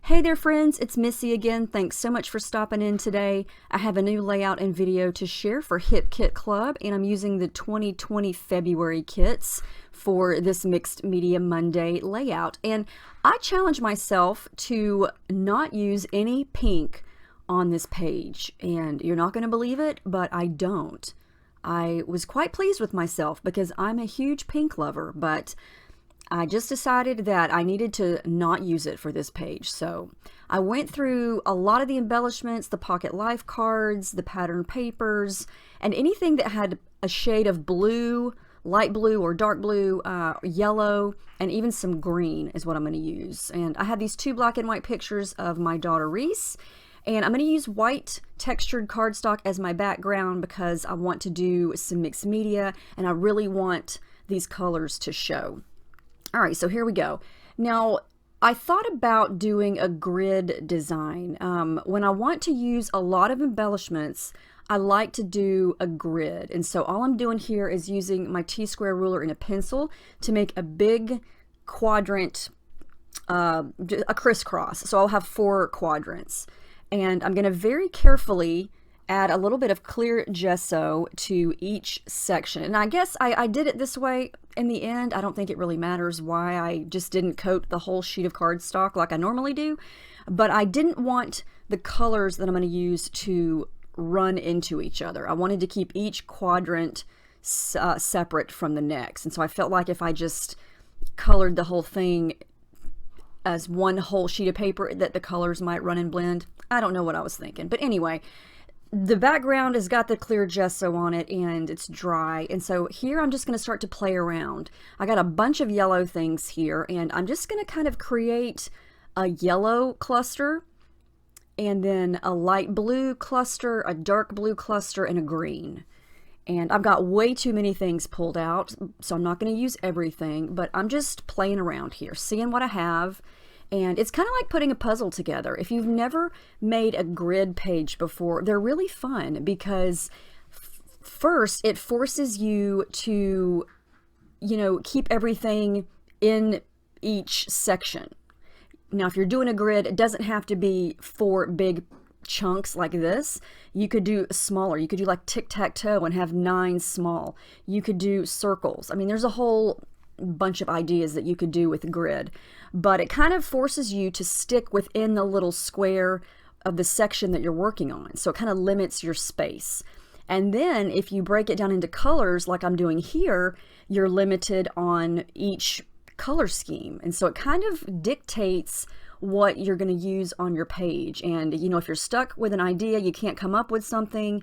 Hey there friends, it's Missy again. Thanks so much for stopping in today. I have a new layout and video to share for Hip Kit Club, and I'm using the 2020 February kits for this Mixed Media Monday layout. And I challenge myself to not use any pink on this page, and you're not going to believe it, but I don't. I was quite pleased with myself because I'm a huge pink lover, but I just decided that I needed to not use it for this page. So I went through a lot of the embellishments, the pocket life cards, the pattern papers, and anything that had a shade of blue, light blue or dark blue, yellow, and even some green is what I'm going to use. And I have these two black and white pictures of my daughter Reese, and I'm going to use white textured cardstock as my background because I want to do some mixed media and I really want these colors to show. All right, so here we go. Now, I thought about doing a grid design. When I want to use a lot of embellishments, I like to do a grid. And so all I'm doing here is using my T-square ruler and a pencil to make a big quadrant, a crisscross. So I'll have 4 quadrants. And I'm going to very carefully add a little bit of clear gesso to each section. And I guess I did it this way in the end. I don't think it really matters why I just didn't coat the whole sheet of cardstock like I normally do, but I didn't want the colors that I'm going to use to run into each other. I wanted to keep each quadrant separate from the next. And so I felt like if I just colored the whole thing as one whole sheet of paper that the colors might run and blend. I don't know what I was thinking, but anyway, the background has got the clear gesso on it and it's dry, and so here I'm just going to start to play around. I got a bunch of yellow things here and I'm just going to kind of create a yellow cluster and then a light blue cluster, a dark blue cluster, and a green. And I've got way too many things pulled out, so I'm not going to use everything, but I'm just playing around here, seeing what I have. And it's kind of like putting a puzzle together. If you've never made a grid page before, they're really fun because first it forces you to, keep everything in each section. Now, if you're doing a grid, it doesn't have to be 4 big chunks like this. You could do smaller. You could do like tic-tac-toe and have 9 small. You could do circles. I mean, there's a whole bunch of ideas that you could do with grid, but it kind of forces you to stick within the little square of the section that you're working on. So it kind of limits your space. And then if you break it down into colors like I'm doing here, you're limited on each color scheme. And so it kind of dictates what you're going to use on your page. And if you're stuck with an idea, you can't come up with something,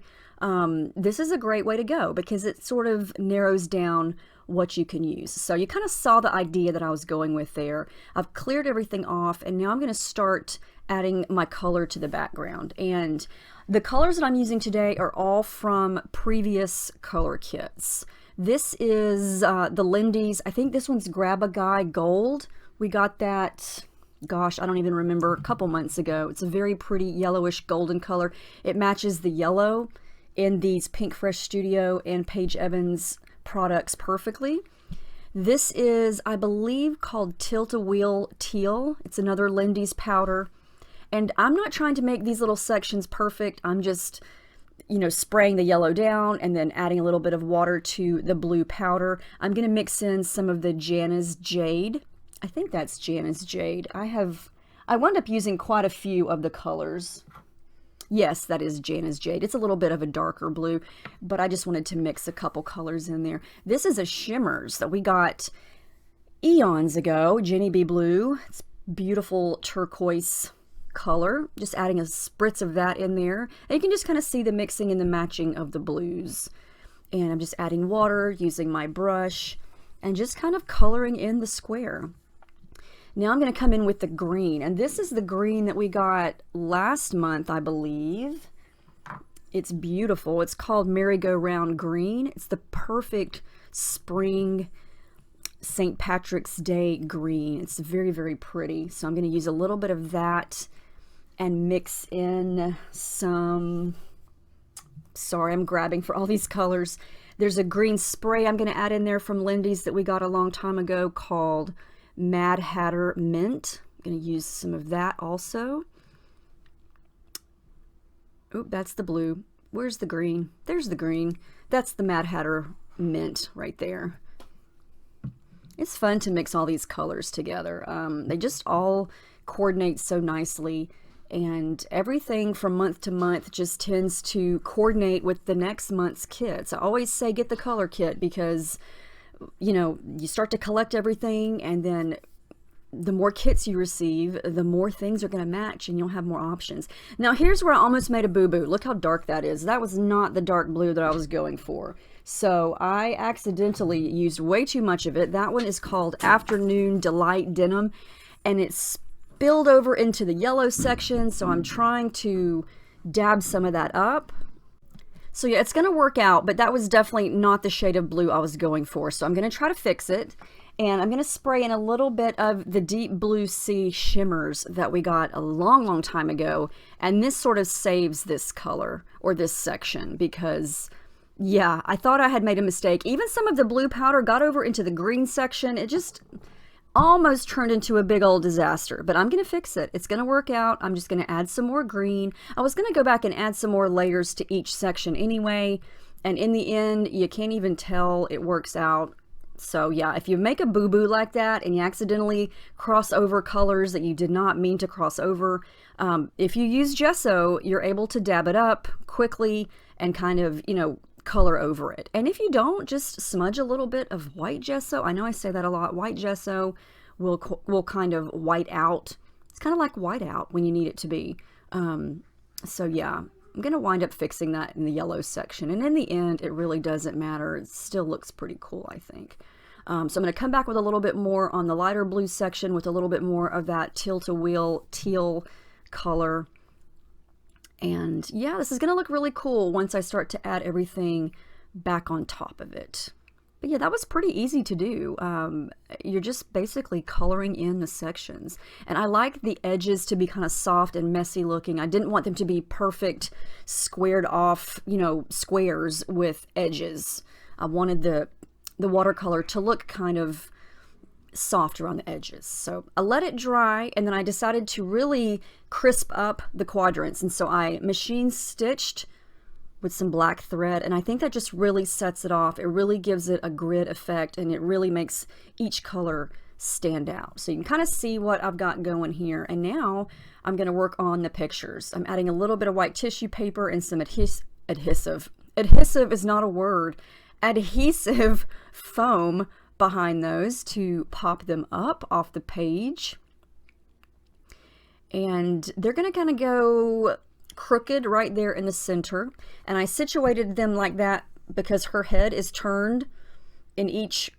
this is a great way to go because it sort of narrows down what you can use. So you kind of saw the idea that I was going with there. I've cleared everything off and now I'm going to start adding my color to the background. And the colors that I'm using today are all from previous color kits. This is the Lindy's, I think this one's Grab a Guy Gold. We got that, gosh, I don't even remember, a couple months ago. It's a very pretty yellowish golden color. It matches the yellow in these Pinkfresh Studio and Paige Evans products perfectly. This is, I believe, called Tilt-A-Wheel Teal. It's another Lindy's powder. And I'm not trying to make these little sections perfect. I'm just, spraying the yellow down and then adding a little bit of water to the blue powder. I'm going to mix in some of the Jana's Jade. I think that's Jana's Jade. I wound up using quite a few of the colors. Yes, that is Jana's Jade. It's a little bit of a darker blue, but I just wanted to mix a couple colors in there. This is a Shimmerz that we got eons ago, Jenny B Blue. It's beautiful turquoise color. Just adding a spritz of that in there. And you can just kind of see the mixing and the matching of the blues. And I'm just adding water, using my brush, and just kind of coloring in the square. Now I'm going to come in with the green, and this is the green that we got last month, I believe. It's beautiful. It's called Merry-Go-Round Green. It's the perfect spring St. Patrick's Day green. It's very, very pretty. So I'm going to use a little bit of that and mix in some, sorry, I'm grabbing for all these colors. There's a green spray I'm going to add in there from Lindy's that we got a long time ago called Mad Hatter Mint. going to use some of that also. Oop, that's the blue. Where's the green? There's the green. That's the Mad Hatter mint right there. It's fun to mix all these colors together. They just all coordinate so nicely, and everything from month to month just tends to coordinate with the next month's kits. I always say get the color kit because, you know, you start to collect everything, and then the more kits you receive, the more things are going to match and you'll have more options. Now here's where I almost made a boo-boo. Look how dark that is. That was not the dark blue that I was going for. So I accidentally used way too much of it. That one is called Afternoon Delight Denim, and it's spilled over into the yellow section, so I'm trying to dab some of that up. So yeah, it's going to work out, but that was definitely not the shade of blue I was going for. So I'm going to try to fix it. And I'm going to spray in a little bit of the Deep Blue Sea Shimmerz that we got a long time ago. And this sort of saves this color, or this section, because, yeah, I thought I had made a mistake. Even some of the blue powder got over into the green section. It just almost turned into a big old disaster. But I'm going to fix it. It's going to work out. I'm just going to add some more green. I was going to go back and add some more layers to each section anyway. And in the end, you can't even tell it works out. So yeah, if you make a boo-boo like that and you accidentally cross over colors that you did not mean to cross over, if you use gesso, you're able to dab it up quickly and kind of, you know, color over it. And if you don't, just smudge a little bit of white gesso. I know I say that a lot. White gesso will kind of white out. It's kind of like white out when you need it to be. So yeah, I'm going to wind up fixing that in the yellow section. And in the end, it really doesn't matter. It still looks pretty cool, I think. So I'm going to come back with a little bit more on the lighter blue section with a little bit more of that tilt-a-wheel teal color. And yeah, this is going to look really cool once I start to add everything back on top of it. But yeah, that was pretty easy to do. You're just basically coloring in the sections. And I like the edges to be kind of soft and messy looking. I didn't want them to be perfect, squared off, you know, squares with edges. I wanted the watercolor to look kind of soft around the edges. So I let it dry, and then I decided to really crisp up the quadrants. And so I machine stitched with some black thread, and I think that just really sets it off. It really gives it a grid effect, and it really makes each color stand out. So you can kind of see what I've got going here. And now I'm going to work on the pictures. I'm adding a little bit of white tissue paper and some adhesive. Adhesive is not a word. Adhesive foam behind those to pop them up off the page. And they're going to kind of go crooked right there in the center, and I situated them like that because her head is turned in each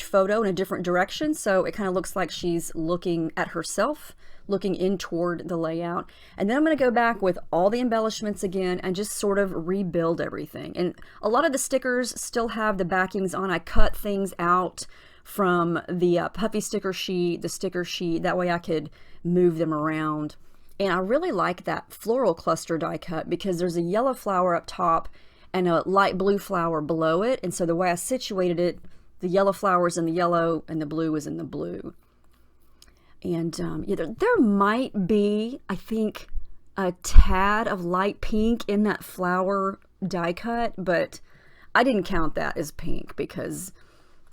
photo in a different direction, so it kind of looks like she's looking at herself, looking in toward the layout. And then I'm going to go back with all the embellishments again and just sort of rebuild everything. And a lot of the stickers still have the backings on. I cut things out from the puffy sticker sheet, the sticker sheet, that way I could move them around. And I really like that floral cluster die cut because there's a yellow flower up top and a light blue flower below it. And so the way I situated it, the yellow flower is in the yellow and the blue is in the blue. And yeah, there might be, I think, a tad of light pink in that flower die cut, but I didn't count that as pink because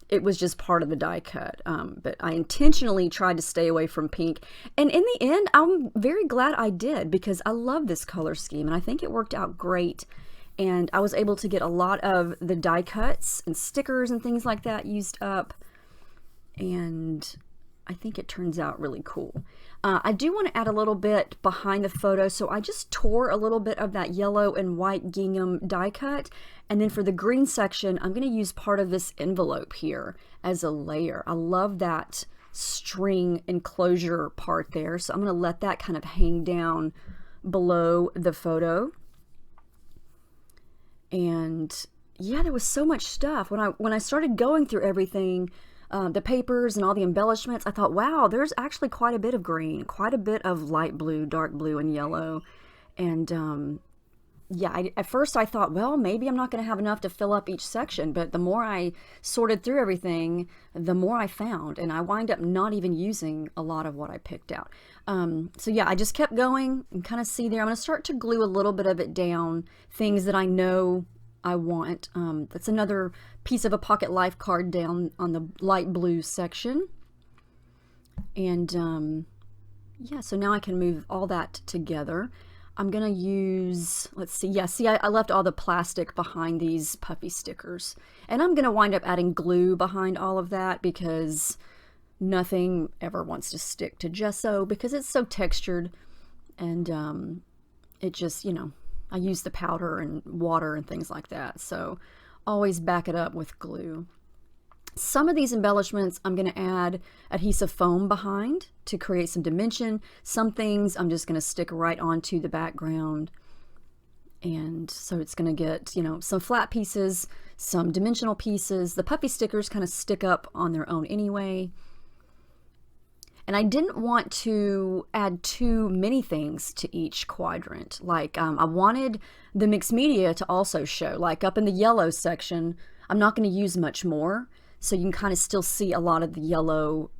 it was just part of the die cut. But I intentionally tried to stay away from pink. And in the end, I'm very glad I did because I love this color scheme and I think it worked out great. And I was able to get a lot of the die cuts and stickers and things like that used up. And I think it turns out really cool. I do want to add a little bit behind the photo, so I just tore a little bit of that yellow and white gingham die cut, and then for the green section, I'm going to use part of this envelope here as a layer. I love that string enclosure part there, so I'm going to let that kind of hang down below the photo. And yeah, there was so much stuff. When I started going through everything, the papers and all the embellishments, I thought, wow, there's actually quite a bit of green, quite a bit of light blue, dark blue, and yellow. And yeah, at first I thought, well, maybe I'm not going to have enough to fill up each section, but the more I sorted through everything, the more I found, and I wind up not even using a lot of what I picked out. So yeah, I just kept going and kind of see there. I'm going to start to glue a little bit of it down, things that I know I want. That's another piece of a pocket life card down on the light blue section. And yeah, so now I can move all that together. I'm gonna use, let's see, yeah, see, I left all the plastic behind these puffy stickers. And I'm gonna wind up adding glue behind all of that because nothing ever wants to stick to gesso because it's so textured. And it just, you know, I use the powder and water and things like that. So always back it up with glue. Some of these embellishments I'm going to add adhesive foam behind to create some dimension. Some things I'm just going to stick right onto the background. And so it's going to get, you know, some flat pieces, some dimensional pieces. The puffy stickers kind of stick up on their own anyway. And I didn't want to add too many things to each quadrant. Like I wanted the mixed media to also show, like up in the yellow section, I'm not going to use much more. So you can kind of still see a lot of the yellow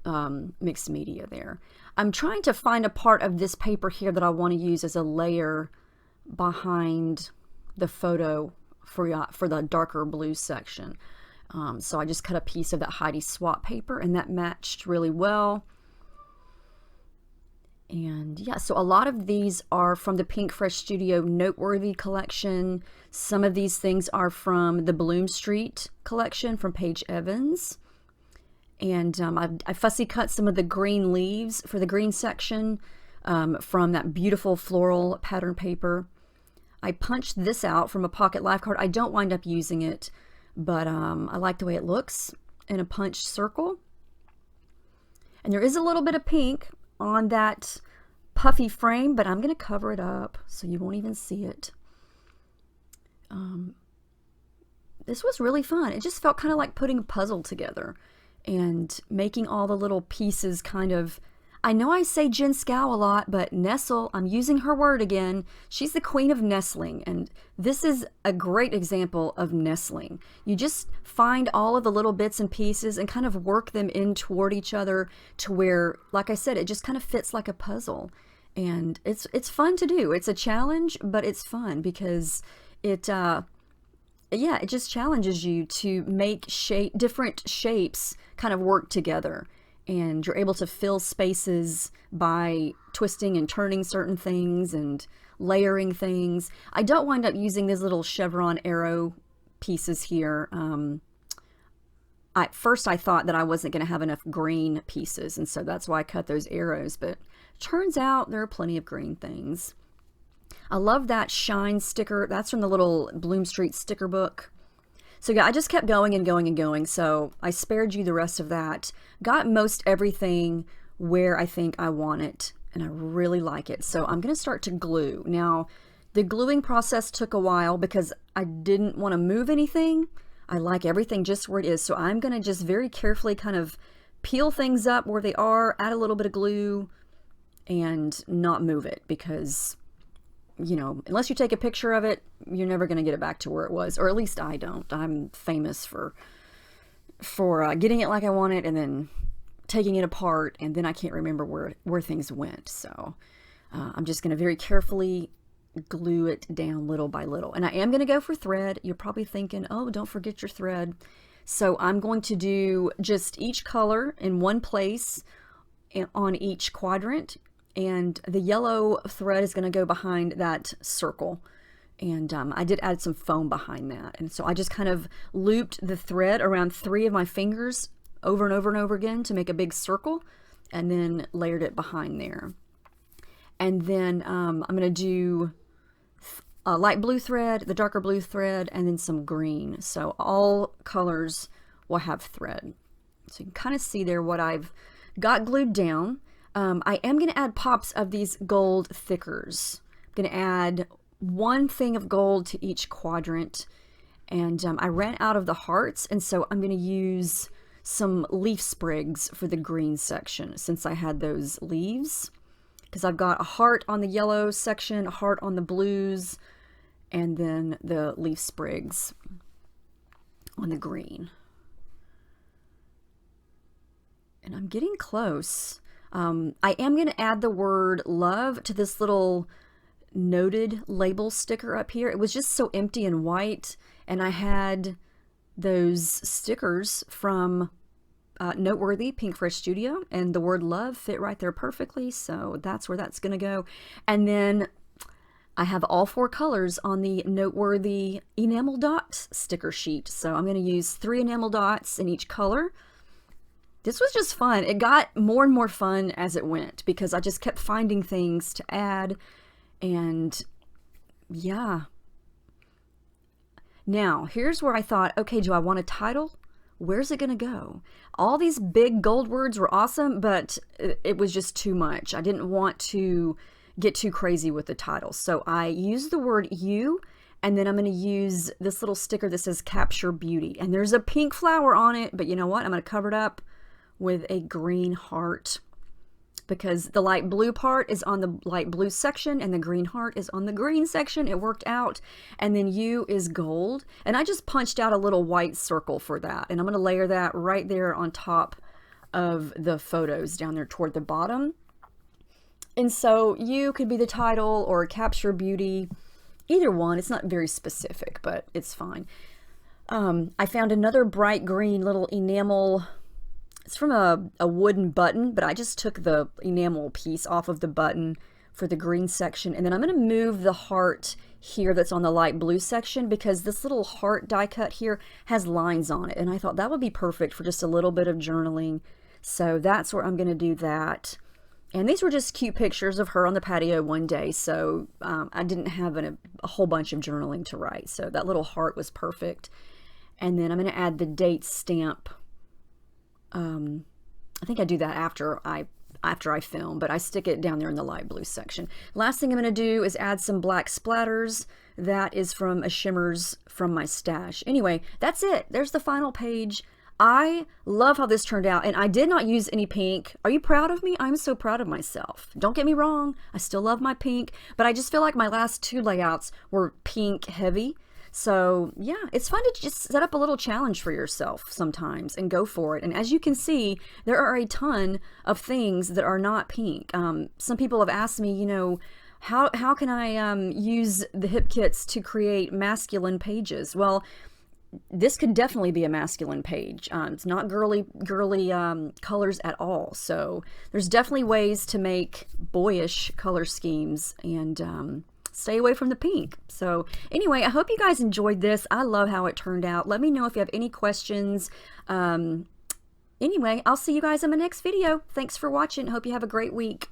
mixed media there. I'm trying to find a part of this paper here that I want to use as a layer behind the photo for the darker blue section. So I just cut a piece of that Heidi Swap paper and that matched really well. And yeah, so a lot of these are from the Pinkfresh Studio Noteworthy collection. Some of these things are from the Bloom Street collection from Paige Evans. And I fussy cut some of the green leaves for the green section from that beautiful floral pattern paper. I punched this out from a pocket life card. I don't wind up using it, but I like the way it looks in a punched circle. And there is a little bit of pink on that puffy frame, but I'm going to cover it up so you won't even see it. This was really fun. It just felt kind of like putting a puzzle together and making all the little pieces kind of, I know I say Jen Scow a lot, but nestle, I'm using her word again. She's the queen of nestling, and this is a great example of nestling. You just find all of the little bits and pieces and kind of work them in toward each other to where, like I said, it just kind of fits like a puzzle. And it's fun to do. It's a challenge, but it's fun because it just challenges you to make different shapes kind of work together. And you're able to fill spaces by twisting and turning certain things and layering things. I don't wind up using these little chevron arrow pieces here. At first I thought that I wasn't going to have enough green pieces, and so that's why I cut those arrows, but turns out there are plenty of green things. I love that shine sticker. That's from the little Bloom Street sticker book. So yeah, I just kept going and going and going, so I spared you the rest of that. Got most everything where I think I want it, and I really like it. So I'm going to start to glue. Now, the gluing process took a while because I didn't want to move anything. I like everything just where it is, so I'm going to just very carefully kind of peel things up where they are, add a little bit of glue, and not move it because, you know, unless you take a picture of it, you're never going to get it back to where it was, or at least I don't. I'm famous for getting it like I want it and then taking it apart, and then I can't remember where things went. So I'm just going to very carefully glue it down little by little. And I am going to go for thread. You're probably thinking, oh, don't forget your thread. So I'm going to do just each color in one place on each quadrant. And the yellow thread is going to go behind that circle. And I did add some foam behind that. And so I just kind of looped the thread around 3 of my fingers over and over and over again to make a big circle, and then layered it behind there. And then I'm going to do a light blue thread, the darker blue thread, and then some green. So all colors will have thread. So you can kind of see there what I've got glued down. I am going to add pops of these gold thickers. I'm going to add 1 thing of gold to each quadrant. And I ran out of the hearts, and so I'm going to use some leaf sprigs for the green section since I had those leaves. Because I've got a heart on the yellow section, a heart on the blues, and then the leaf sprigs on the green. And I'm getting close. I am going to add the word love to this little noted label sticker up here. It was just so empty and white, and I had those stickers from Noteworthy, Pinkfresh Studio, and the word love fit right there perfectly, so that's where that's going to go. And then I have all 4 colors on the Noteworthy enamel dot sticker sheet, so I'm going to use 3 enamel dots in each color. This was just fun. It got more and more fun as it went because I just kept finding things to add, and yeah. Now, here's where I thought, okay, do I want a title? Where's it going to go? All these big gold words were awesome, but it was just too much. I didn't want to get too crazy with the title. So I used the word you, and then I'm going to use this little sticker that says Capture Beauty. And there's a pink flower on it, but you know what? I'm going to cover it up with a green heart because the light blue part is on the light blue section and the green heart is on the green section. It worked out. And then you is gold. And I just punched out a little white circle for that. And I'm going to layer that right there on top of the photos down there toward the bottom. And so you could be the title or Capture Beauty, either one. It's not very specific, but it's fine. I found another bright green little enamel. It's from a wooden button, but I just took the enamel piece off of the button for the green section. And then I'm going to move the heart here that's on the light blue section because this little heart die cut here has lines on it. And I thought that would be perfect for just a little bit of journaling. So that's where I'm going to do that. And these were just cute pictures of her on the patio one day. So I didn't have a whole bunch of journaling to write. So that little heart was perfect. And then I'm going to add the date stamp. I think I do that after I film, but I stick it down there in the light blue section. Last thing I'm going to do is add some black splatters. That is from a Shimmerz from my stash. Anyway, that's it. There's the final page. I love how this turned out, and I did not use any pink. Are you proud of me? I'm so proud of myself. Don't get me wrong. I still love my pink, but I just feel like my last 2 layouts were pink heavy. So yeah, it's fun to just set up a little challenge for yourself sometimes and go for it. And as you can see, there are a ton of things that are not pink. Some people have asked me, you know, how can I use the hip kits to create masculine pages? Well, this could definitely be a masculine page. It's not girly colors at all. So there's definitely ways to make boyish color schemes and stay away from the pink. So anyway, I hope you guys enjoyed this. I love how it turned out. Let me know if you have any questions. Anyway, I'll see you guys in my next video. Thanks for watching. Hope you have a great week.